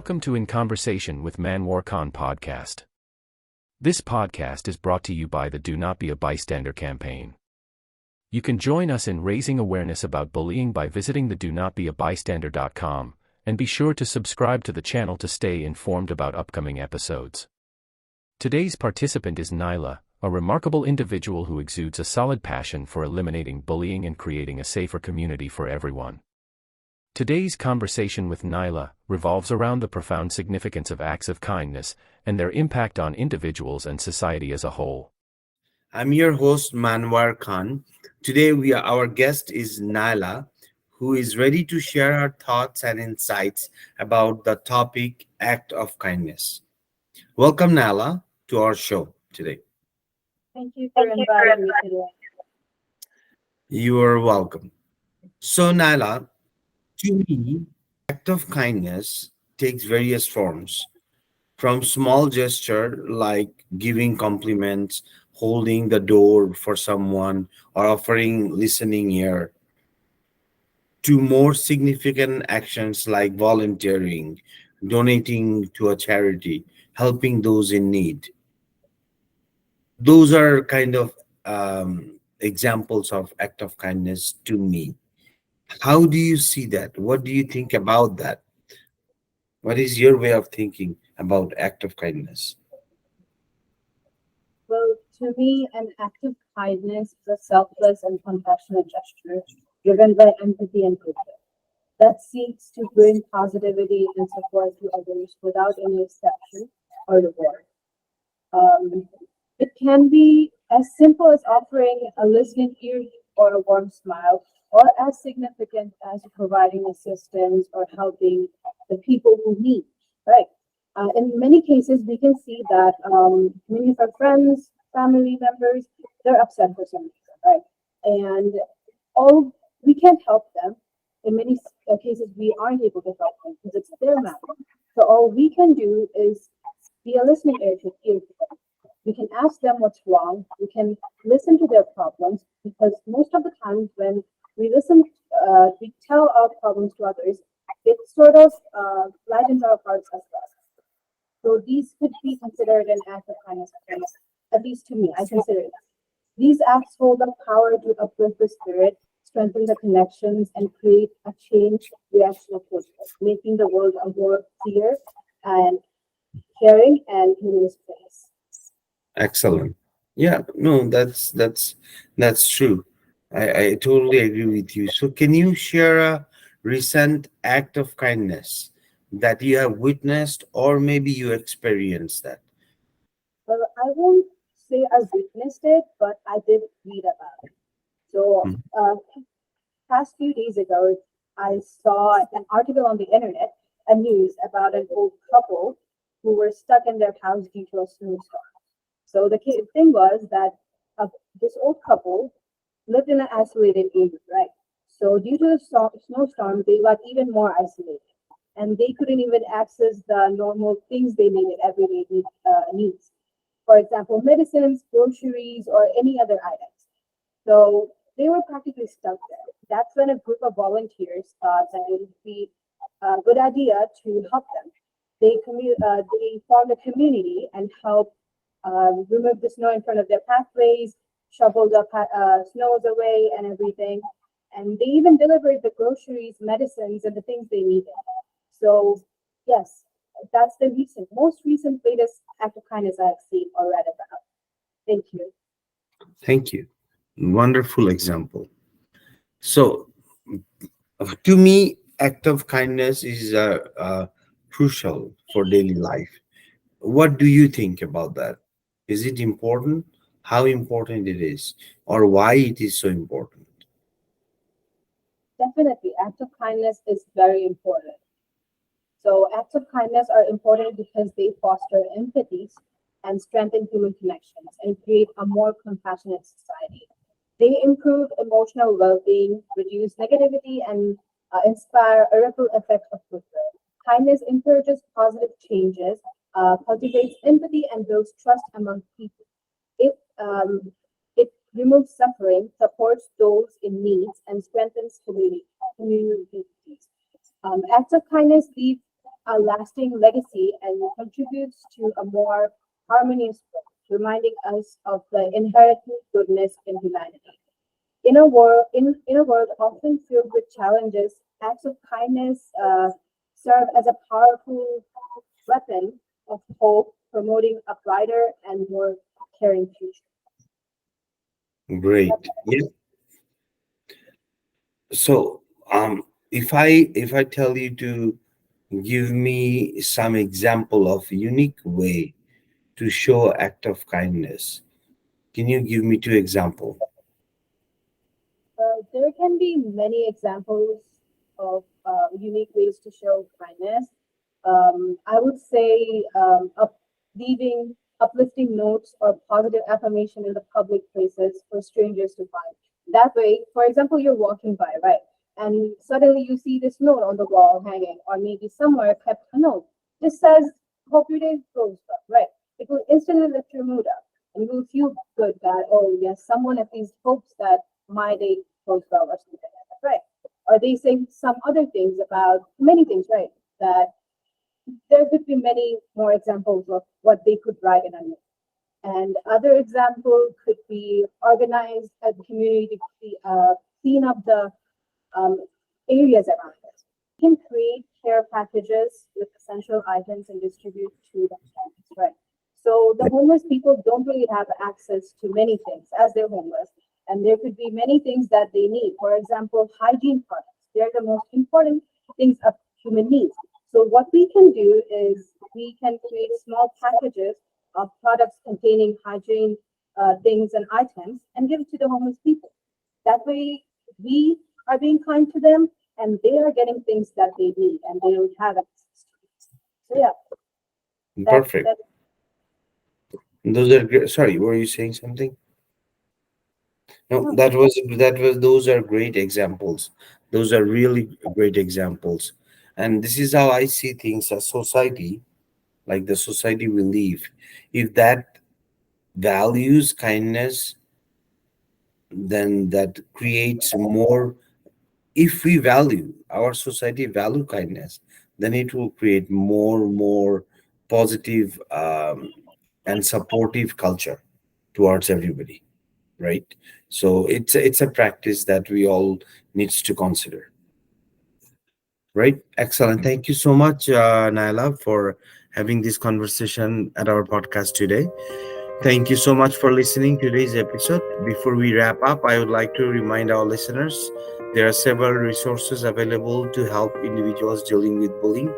Welcome to In Conversation with MANWAR podcast. This podcast is brought to you by the Do Not Be a Bystander campaign. You can join us in raising awareness about bullying by visiting the donotbeabystander.com, and be sure to subscribe to the channel to stay informed about upcoming episodes. Today's participant is Nyla, a remarkable individual who exudes a solid passion for eliminating bullying and creating a safer community for everyone. Today's conversation with Nyla revolves around the profound significance of acts of kindness and their impact on individuals and society as a whole. I'm your host, MANWAR Khan. Today, our guest is Nyla, who is ready to share her thoughts and insights about the topic act of kindness. Welcome, Nyla, to our show today. Thank you for inviting me today. You are welcome. So, Nyla, to me, act of kindness takes various forms, from small gesture like giving compliments, holding the door for someone, or offering listening ear, to more significant actions like volunteering, donating to a charity, helping those in need. Those are kind of examples of act of kindness to me. How do you see that? What do you think about that? What is your way of thinking about act of kindness? Well, to me, an act of kindness is a selfless and compassionate gesture driven by empathy and goodwill that seeks to bring positivity and support to others without any exception or reward. It can be as simple as offering a listening ear or a warm smile, or as significant as providing assistance or helping the people who need, right? In many cases, we can see that many of our friends, family members, they're upset for some reason, right? And all we can't help them. In many cases, we aren't able to help them because it's their matter. So all we can do is be a listening ear to them. We can ask them what's wrong. We can listen to their problems, because most of the times when we listen, we tell our problems to others, it sort of lightens our hearts as well. So these could be considered an act of kindness, at least to me, I consider it. These acts hold the power to uplift the spirit, strengthen the connections, and create a change reaction of goodwill, making the world a more clear and caring and humorous place. Excellent. Yeah, no, that's true. I totally agree with you. So can you share a recent act of kindness that you have witnessed or maybe you experienced that? Well, I won't say I witnessed it, but I did read about it. So, Mhm. past few days ago, I saw an article on the internet, a news about an old couple who were stuck in their house due to a snowstorm. So the thing was that this old couple lived in an isolated area, right? So due to the snowstorm, they got even more isolated, and they couldn't even access the normal things they needed, everyday needs. For example, medicines, groceries, or any other items. So they were practically stuck there. That's when a group of volunteers thought that it would be a good idea to help them. They formed a community and helped remove the snow in front of their pathways, shovel the snows away and everything. And they even delivered the groceries, medicines, and the things they needed. So, yes, that's the most recent, latest act of kindness I've seen or read about. Thank you. Thank you. Wonderful example. So to me, act of kindness is crucial for daily life. What do you think about that? Is it important? How important it is, or why it is so important? Definitely, act of kindness is very important. So acts of kindness are important because they foster empathy and strengthen human connections and create a more compassionate society. They improve emotional well-being, reduce negativity, and inspire a ripple effect of goodwill. Kindness encourages positive changes, cultivates empathy, and builds trust among people. It removes suffering, supports those in need, and strengthens communities. Acts of kindness leave a lasting legacy and contributes to a more harmonious world, reminding us of the inherent goodness in humanity. In a world often filled with challenges, acts of kindness serve as a powerful weapon of hope, promoting a brighter and more caring future. Great. Yeah. So, if I tell you to give me some example of unique way to show act of kindness, can you give me two example? There can be many examples of unique ways to show kindness. I would say leaving uplifting notes or positive affirmation in the public places for strangers to find. That way, for example, you're walking by, right? And suddenly you see this note on the wall hanging, or maybe somewhere kept a note. This says, "Hope your day goes well," right? It will instantly lift your mood up, and you will feel good that, oh, yes, someone at least hopes that my day goes well or something like that, right? Or they say some other things about many things, right? That there could be many more examples of what they could write in a note. And other example could be organize a community to clean up the um, areas around us. We can create care packages with essential items and distribute to the homeless, right? So the homeless people don't really have access to many things as they're homeless. And there could be many things that they need. For example, hygiene products. They're the most important things of human needs. So what we can do is we can create small packages of products containing hygiene things and items and give it to the homeless people. That way, we are being kind to them, and they are getting things that they need, and they don't have access to. So yeah, Perfect. that Those are great. Sorry, were you saying something? No, no, that was those are great examples. Those are really great examples. And this is how I see things as society, like the society we live. If that values kindness, then that creates more. If we value, our society value kindness, then it will create more positive and supportive culture towards everybody, right? So it's a practice that we all needs to consider, right? Excellent. Thank you so much, Naila, for having this conversation at our podcast today. Thank you so much for listening to today's episode. Before we wrap up, I would like to remind our listeners there are several resources available to help individuals dealing with bullying.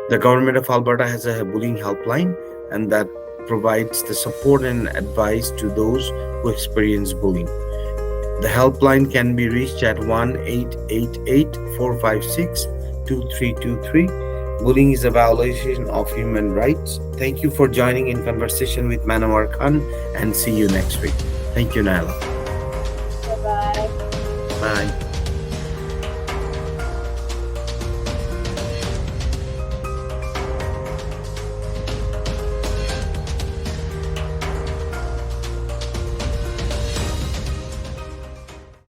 The government of Alberta has a bullying helpline, and that provides the support and advice to those who experience bullying. The helpline can be reached at 1-888-456-2323. Bullying is a violation of human rights. Thank you for joining in conversation with Manawar Khan, and see you next week. Thank you, Naila. bye bye. Bye.